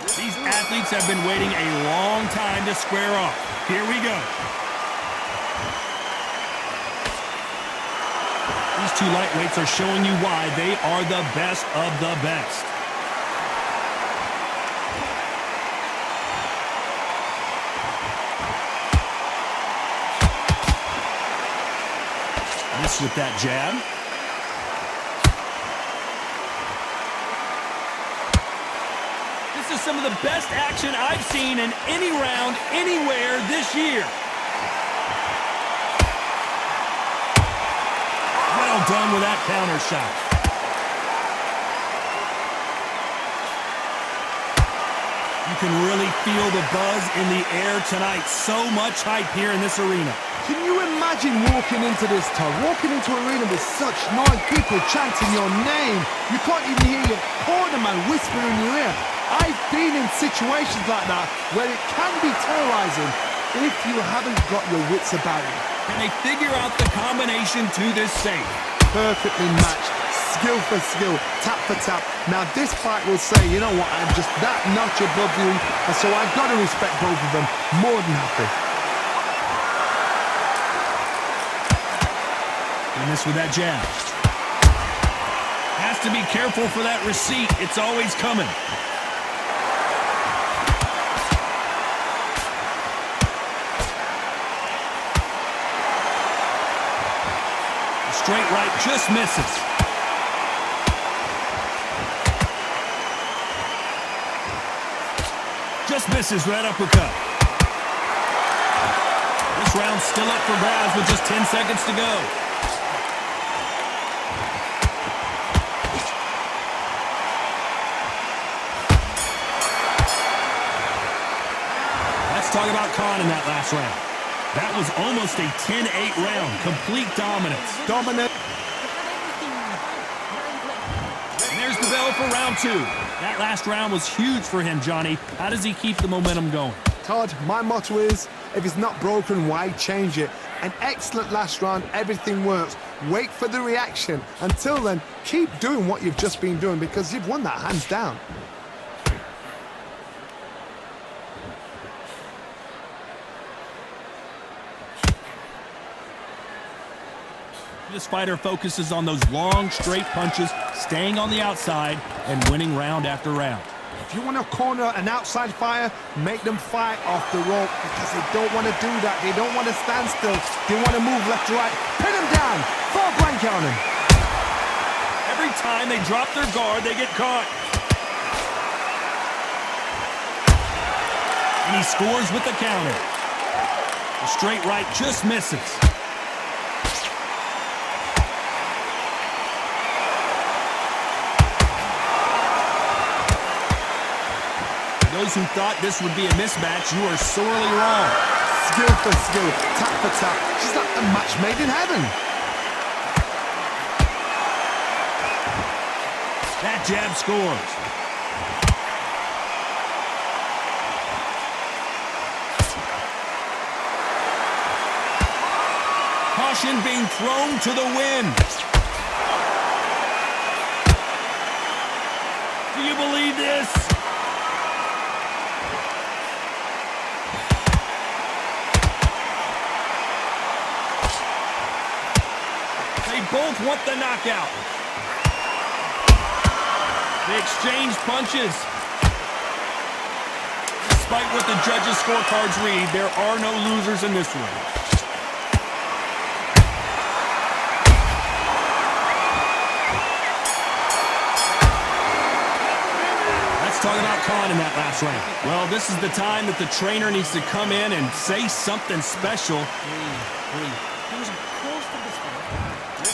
These athletes have been waiting a long time to square off. Here we go. These two lightweights are showing you why they are the best of the best. Miss with that jab. This is some of the best action I've seen in any round, anywhere this year. Well done with that counter shot. You can really feel the buzz in the air tonight. So much hype here in this arena. Can you imagine walking into this, Todd? Walking into an arena with such noise, people chanting your name. You can't even hear your cornerman whisper in your ear. I've been in situations like that where it can be terrorizing if you haven't got your wits about you. Can they figure out the combination to this save? Perfectly matched, skill for skill, tap for tap. Now this fight will say, you know what, I'm just that notch above you, and so I've got to respect both of them. More than happy. And this with that jab. Has to be careful for that receipt. It's always coming. Straight right just misses. Just misses with that uppercut. This round's still up for grabs with just 10 seconds to go. Let's talk about Khan in that last round. That was almost a 10-8 round. Complete dominance. Dominant. And there's the bell for round two. That last round was huge for him, Johnny. How does he keep the momentum going? Todd, my motto is, if it's not broken, why change it? An excellent last round, everything works. Wait for the reaction. Until then, keep doing what you've just been doing because you've won that hands down. This fighter focuses on those long, straight punches, staying on the outside, and winning round after round. If you want to corner an outside fighter, make them fight off the rope because they don't want to do that. They don't want to stand still. They want to move left to right. Pin them down. Full blank on them. Every time they drop their guard, they get caught. And he scores with the counter. The straight right just misses. Those who thought this would be a mismatch, you are sorely wrong. Skill for skill, tap for tap, just like a match made in heaven. That jab scores. Caution being thrown to the wind. Do you believe this? Both want the knockout. They exchange punches. Despite what the judges' scorecards read, there are no losers in this one. Let's talk about Khan in that last round. Well, this is the time that the trainer needs to come in and say something special.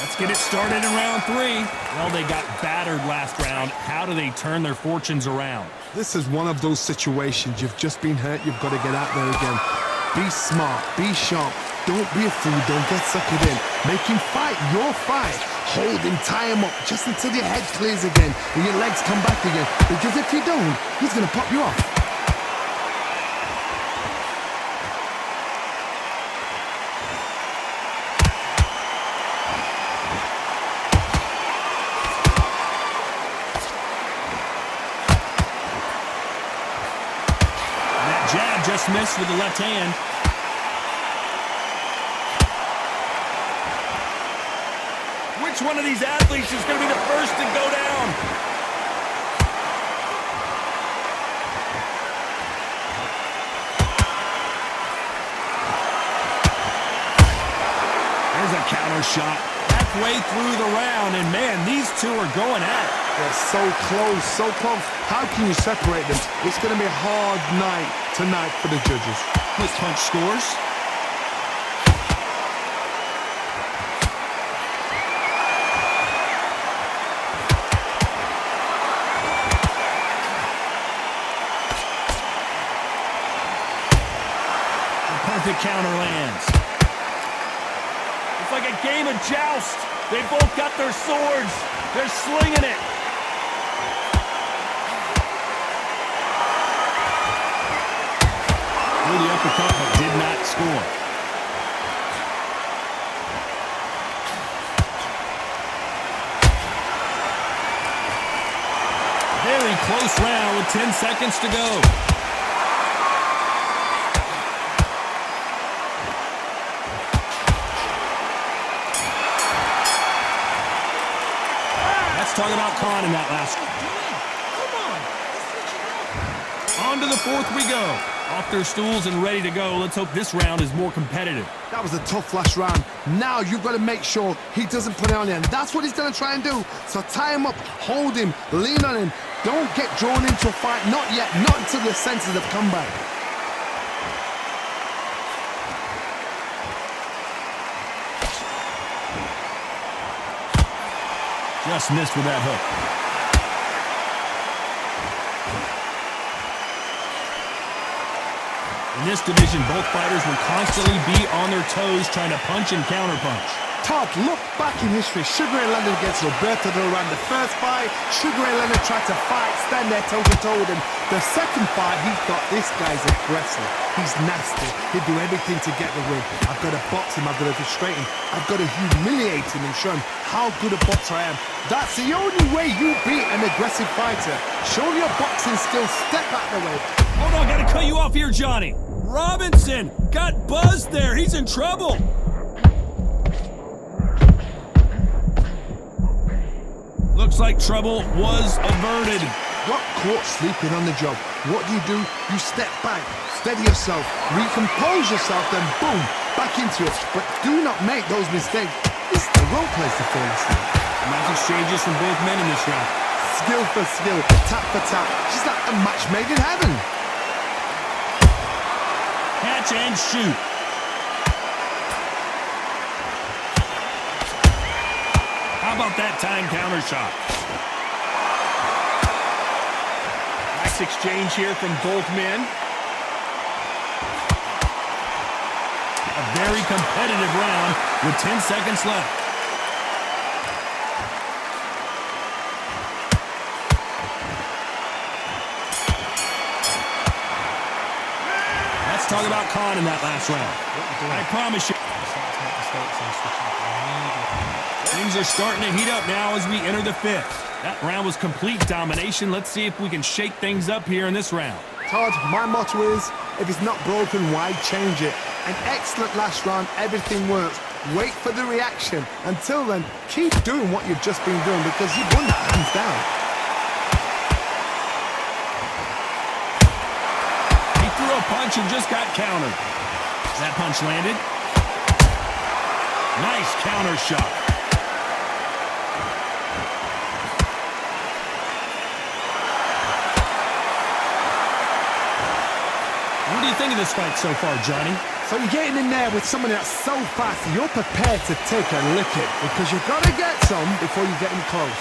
Let's get it started in round three. Well, they got battered last round. How do they turn their fortunes around? This is one of those situations. You've just been hurt. You've got to get out there again. Be smart. Be sharp. Don't be a fool. Don't get suckered in. Make him fight your fight. Hold him, tie him up just until your head clears again and your legs come back again. Because if you don't, he's going to pop you off. just missed with the left hand. Which one of these athletes is going to be the first to go down? There's a counter shot halfway through the round, and man, these two are going at it. They're so close, so close. How can you separate them? It's going to be a hard night tonight for the judges. Quick punch scores. Perfect counter lands. It's like a game of joust. They both got their swords. They're slinging it. Threw the uppercut, but did not score. Very close round with 10 seconds to go. Talk about Khan in that last one. On to the fourth we go. Off their stools and ready to go. Let's hope this round is more competitive. That was a tough last round. Now you've got to make sure he doesn't put it on you. And that's what he's going to try and do. So tie him up, hold him, lean on him. Don't get drawn into a fight. Not yet. Not until your senses have come back. Just missed with that hook. In this division, both fighters will constantly be on their toes trying to punch and counterpunch. Todd, look back in history. Sugar Ray Leonard against Roberto Duran. The first fight, Sugar Ray Leonard tried to fight, stand there toe-to-toe with him. The second fight, he thought, this guy's aggressive. He's nasty. He'd do everything to get the win. I've got to box him. I've got to frustrate him. I've got to humiliate him and show him how good a boxer I am. That's the only way you beat an aggressive fighter. Show your boxing skills. Step out the way. Hold on, gotta cut you off here, Johnny. Robinson got buzzed there. He's in trouble. Looks like trouble was averted. Got caught sleeping on the job. What do? You step back, steady yourself, recompose yourself, then boom, back into it. But do not make those mistakes. This is the wrong place to fall asleep. Nice exchanges from both men in this round. Skill for skill, tap for tap. Just like a match made in heaven. Catch and shoot. How about that time counter shot? Nice exchange here from both men. A very competitive round with 10 seconds left. Let's talk about Khan in that last round. I promise you. Things are starting to heat up now as we enter the fifth. That round was complete domination. Let's see if we can shake things up here in this round. Todd, my motto is, if it's not broken, why change it? An excellent last round, everything works. Wait for the reaction. Until then, keep doing what you've just been doing because you've won that hands down. He threw a punch and just got countered. That punch landed. Nice counter shot. What do you think of this fight so far, Johnny? So you're getting in there with someone that's so fast, you're prepared to take a licking because you've got to get some before you get in close.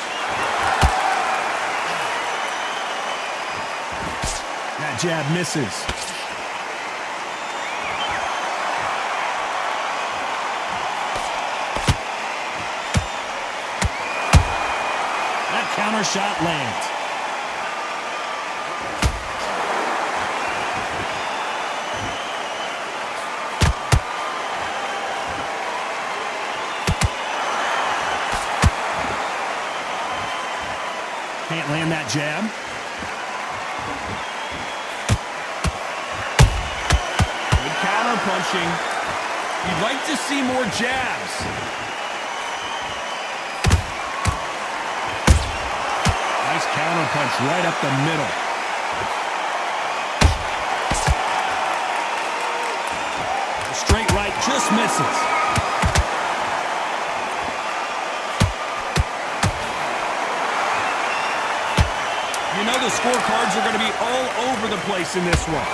That jab misses. That counter shot lands. Can't land that jab. counter-punching. You'd like to see more jabs. Nice counter-punch right up the middle. The straight right just misses. You know the scorecards are going to be all over the place in this one.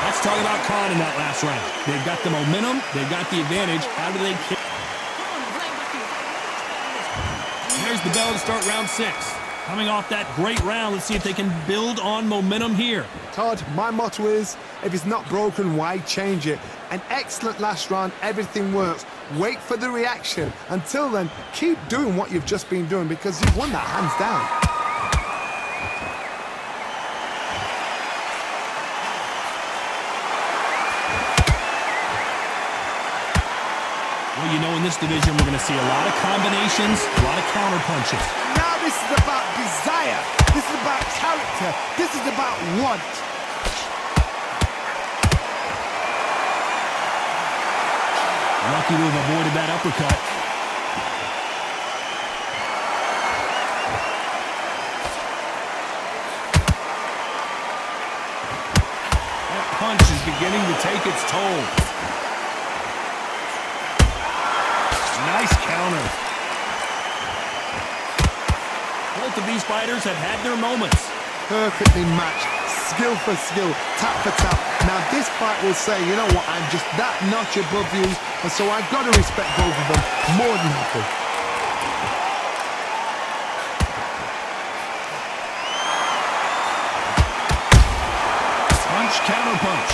Let's talk about Khan in that last round. They've got the momentum. They've got the advantage. How do they kick? There's the bell to start round 6. Coming off that great round, let's see if they can build on momentum here. Todd, my motto is, if it's not broken, why change it? An excellent last round, everything works. Wait for the reaction. Until then, keep doing what you've just been doing because you've won that hands down. Well, you know, in this division, we're going to see a lot of combinations, a lot of counter-punches. Now this is about desire. This is about character. This is about want. Lucky to have avoided that uppercut. That punch is beginning to take its toll. Nice counter. Both of these fighters have had their moments. Perfectly matched, skill for skill, tap for tap. Now this fight will say, you know what, I'm just that notch above you, and so I've got to respect both of them more than happy. Punch, counter punch.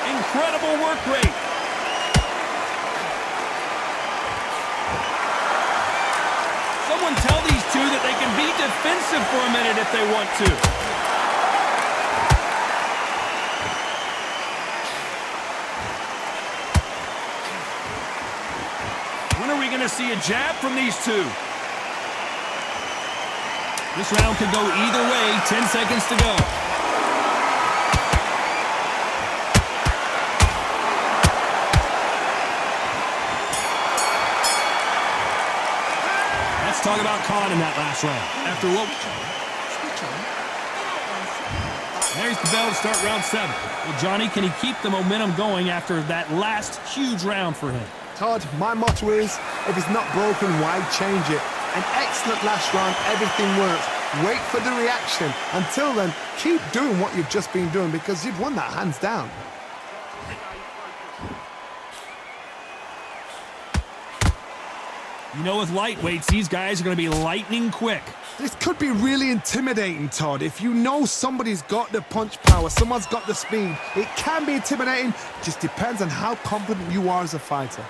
Incredible work rate. Someone tell these two that they can be defensive for a minute if they want to. When are we going to see a jab from these two? This round could go either way. 10 seconds to go. Let's talk about Khan in that last round. After what? There's the bell to start round 7. Well, Johnny, can he keep the momentum going after that last huge round for him? Todd, my motto is, if it's not broken, why change it? An excellent last round, everything works. Wait for the reaction. Until then, keep doing what you've just been doing because you've won that hands down. You know, with lightweights, these guys are going to be lightning quick. This could be really intimidating, Todd. If you know somebody's got the punch power, someone's got the speed, it can be intimidating. Just depends on how confident you are as a fighter.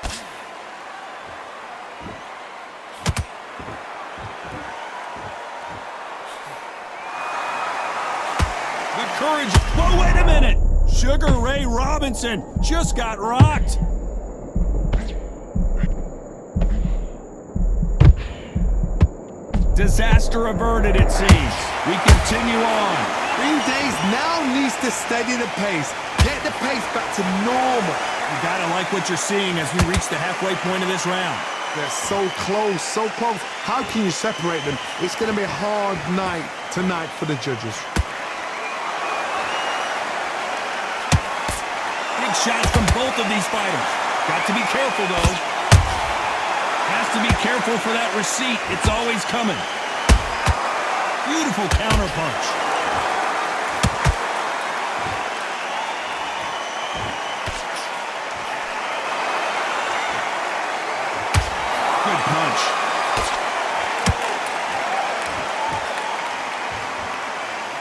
The courage. Whoa, wait a minute. Sugar Ray Robinson just got rocked. Disaster averted, it seems. We continue on. Green Days now needs to steady the pace. Get the pace back to normal. You gotta like what you're seeing as we reach the halfway point of this round. They're so close, so close. How can you separate them? It's going to be a hard night tonight for the judges. Big shots from both of these fighters. Got to be careful, though. Has to be careful for that receipt. It's always coming. Beautiful counter punch. Good punch.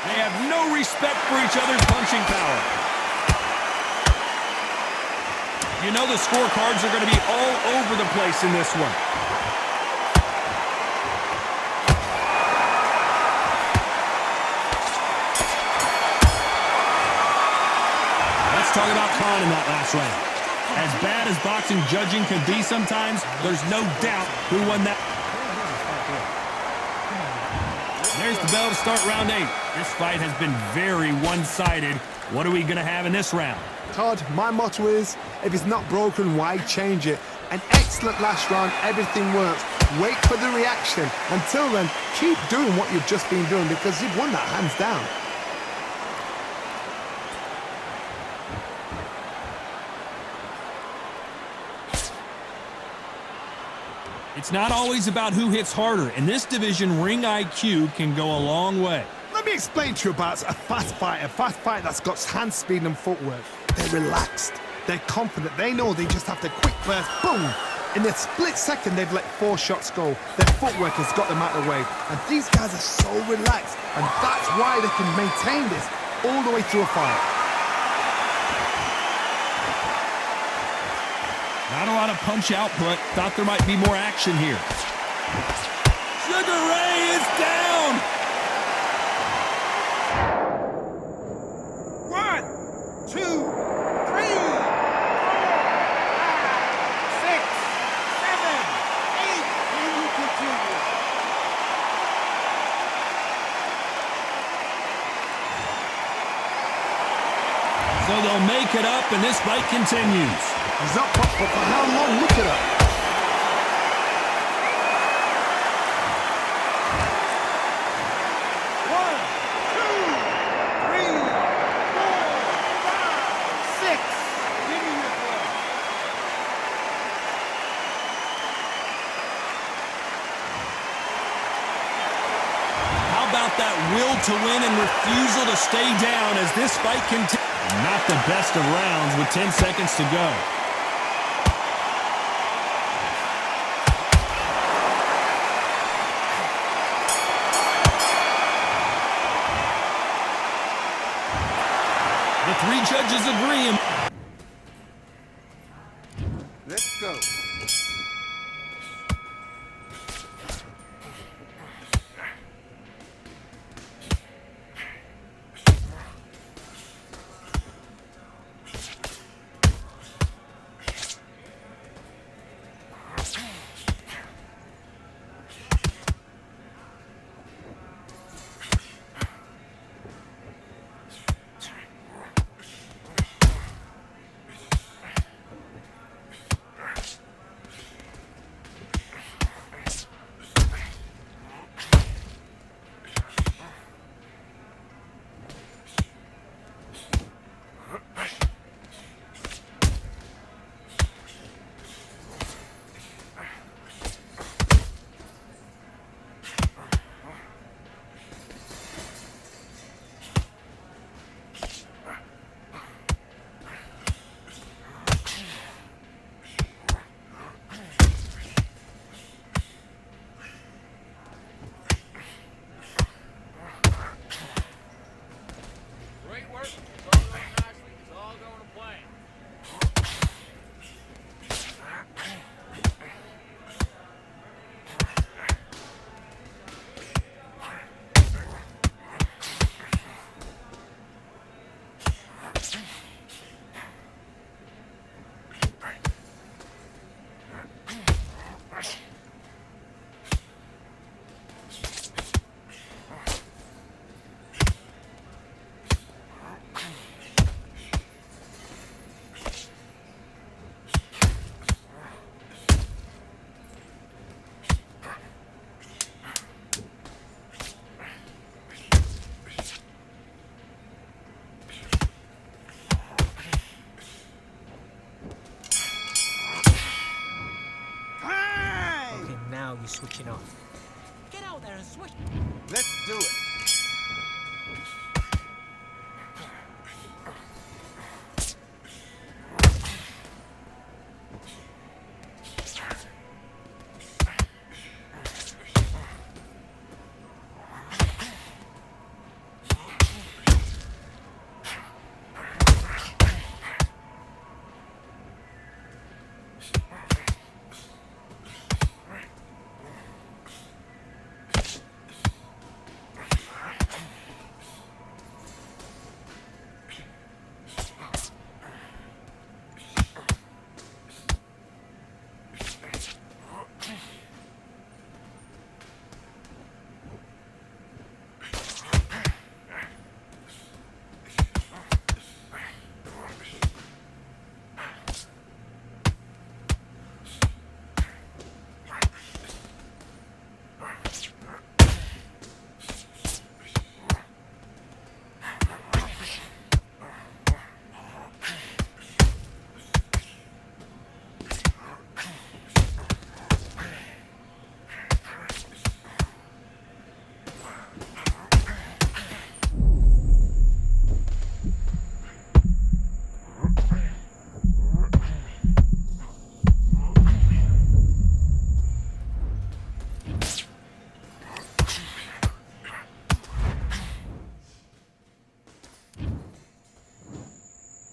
They have no respect for each other's punching power. You know the scorecards are going to be all over the place in this one. Let's talk about Khan in that last round. As bad as boxing judging can be sometimes, there's no doubt who won that. There's the bell to start round 8. This fight has been very one-sided. What are we going to have in this round? Todd, my motto is, if it's not broken, why change it? An excellent last round, everything works. Wait for the reaction. Until then, keep doing what you've just been doing because you've won that hands down. It's not always about who hits harder. In this division, ring IQ can go a long way. Let me explain to you about a fast fighter that's got hand speed and footwork. They're relaxed. They're confident. They know they just have to quick burst, boom. In a split second, they've let 4 shots go. Their footwork has got them out of the way. And these guys are so relaxed. And that's why they can maintain this all the way through a fight. Not a lot of punch output. Thought there might be more action here. Sugar Ray is down! 1, 2, 3, 4, 5, 6, 7, 8, and you continue. So they'll make it up, and this fight continues. He's up, but for how long? Look at that. 1, 2, 3, 4, 5, 6. How about that will to win and refusal to stay down as this fight continues? Not the best of rounds with 10 seconds to go. The 3 judges agree. Let's go. you switching off. Get out there and switch. Let's do it.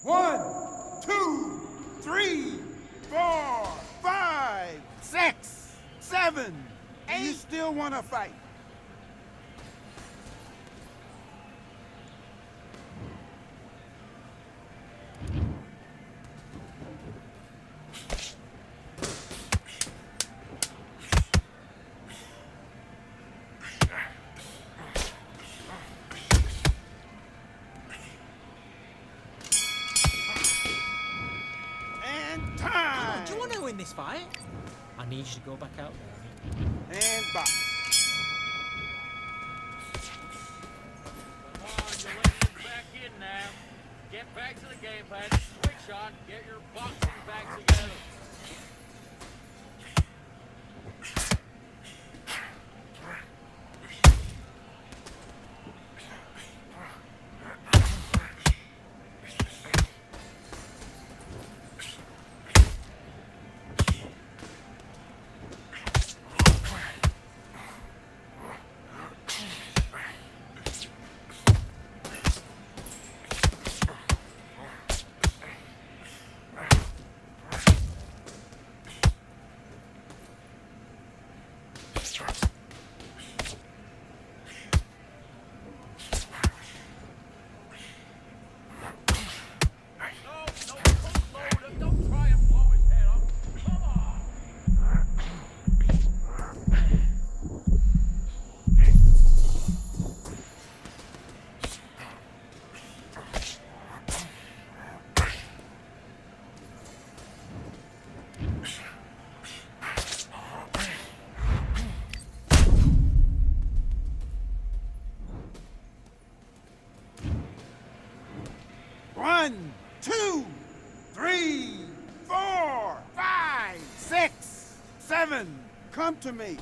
1, 2, 3, 4, 5, 6, 7, 8. You still want to fight? And time. Do you want to win this fight? I need you to go back out there. And box. Come on, your lady's back in now. Get back to the game plan. Switch on. Get your boxing back together. Don't try and blow his head up. Come on. One, 2, 3, 4, 5, 6, 7. Come to me.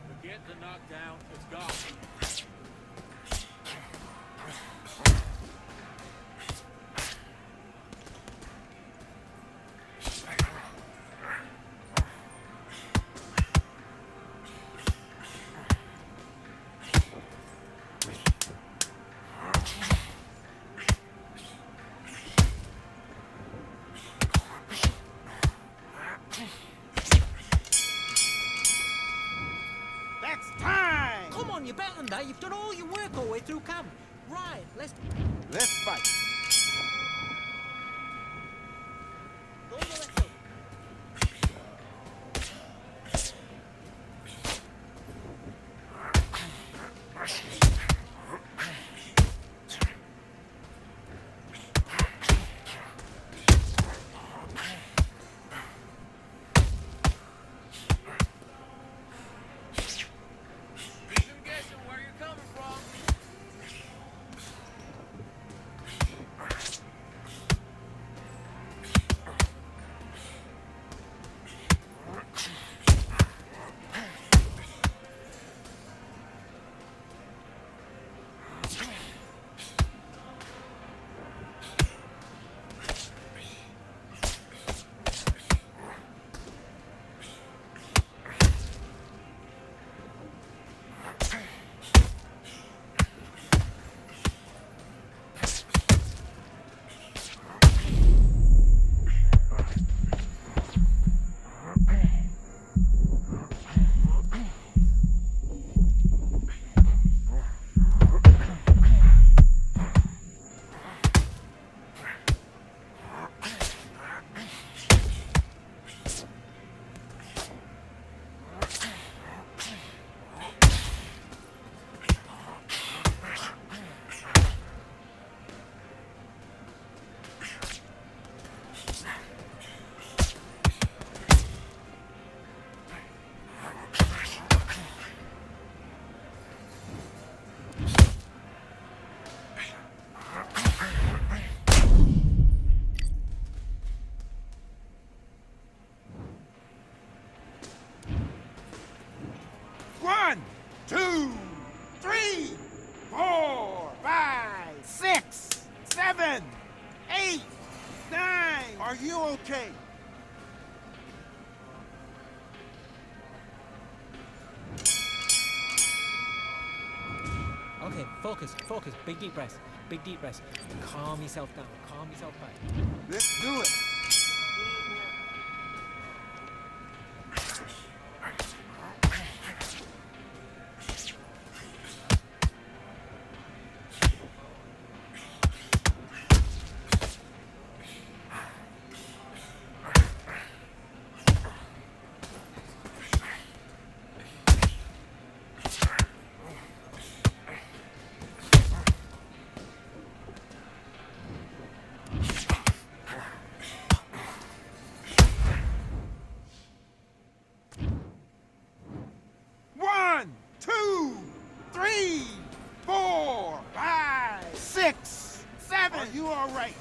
Forget the knockdown. It's gone. That's time. Come on, you're better than that. You've done all your work all the way through camp. Right, let's Let's fight. go to the left foot. I'm guessing where you're coming from. One, 2, 3, 4, 5, 6, 7, 8, 9. Are you okay? Focus, focus. Big deep breath. Big deep breath. Calm yourself down. Calm yourself back. Let's do it. One, two, three, 4, 5, 6, 7. Are you all right?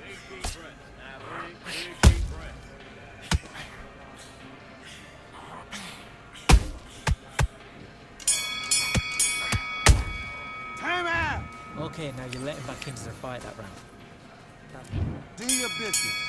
Big deep breath. Now, big deep breath. Time out. Okay, now you're letting back into the fight that round. Do your business.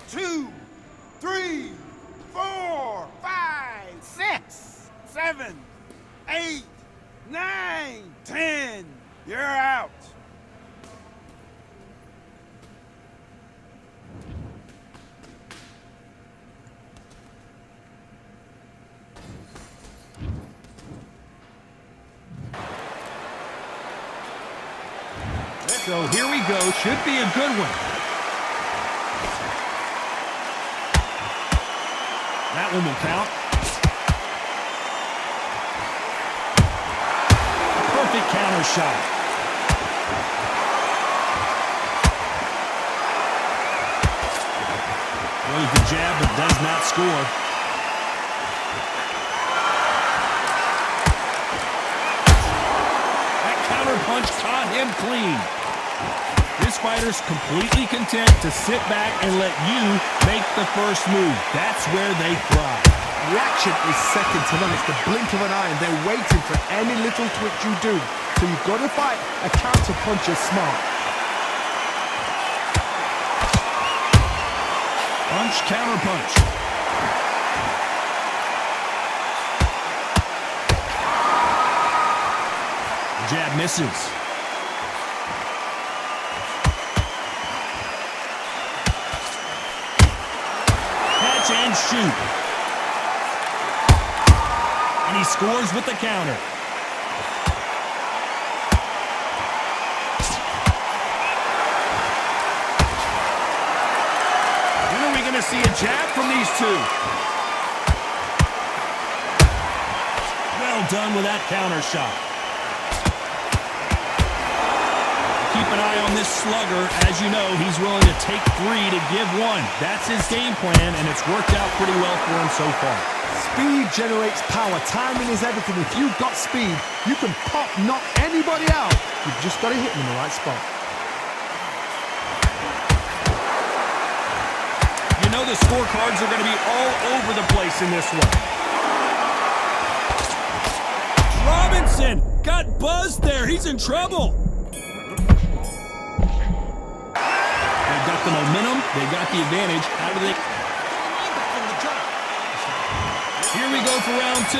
2, 3, 4, 5, 6, 7, 8, 9, 10. You're out. So here we go. Should be a good one. That one will count. Perfect counter shot. Throws the jab but does not score. That counter punch caught him clean. This fighter's completely content to sit back and let you make the first move. That's where they thrive. Reaction is second to none. It's the blink of an eye, and they're waiting for any little twitch you do. So you've got to fight a counter puncher smart. Punch, counter punch. Jab misses. Catch and shoot. And he scores with the counter. When are we going to see a jab from these two? Well done with that counter shot. Keep an eye on this slugger. As you know, he's willing to take 3 to give 1. That's his game plan, and it's worked out pretty well for him so far. Speed generates power. Timing is everything. If you've got speed, you can knock anybody out. You've just got to hit them in the right spot. You know the scorecards are going to be all over the place in this one. Robinson got buzzed there. He's in trouble. They've got the momentum. They got the advantage. How do they... Here we go for round 2.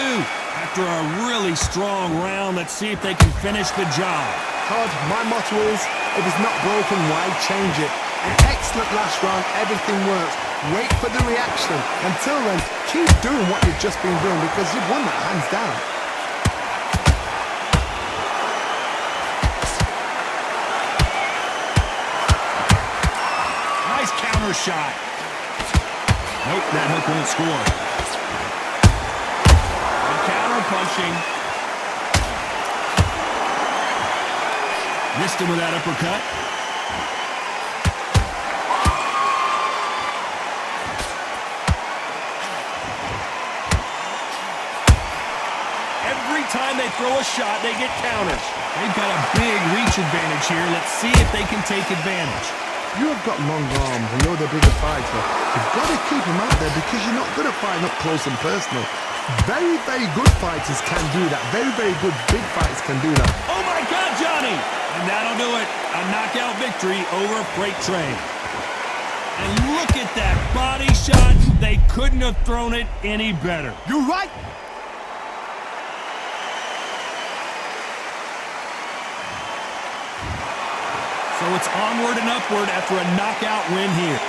After a really strong round, let's see if they can finish the job. Todd, my motto is, if it's not broken, why change it? An excellent last round, everything works. Wait for the reaction. Until then, keep doing what you've just been doing because you've won that hands down. Nice counter shot. Nope, that hook won't score. And counter punching. Missed him with that uppercut. Every time they throw a shot, they get counters. They've got a big reach advantage here. Let's see if they can take advantage. You have got long arms and you're the bigger fighter. You've got to keep them out there because you're not good at fighting up close and personal. Very, very good fighters can do that. Very, very good big fighters can do that. Oh my God, Johnny! And that'll do it. A knockout victory over Freight Train. And look at that body shot. They couldn't have thrown it any better. You're right. So it's onward and upward after a knockout win here.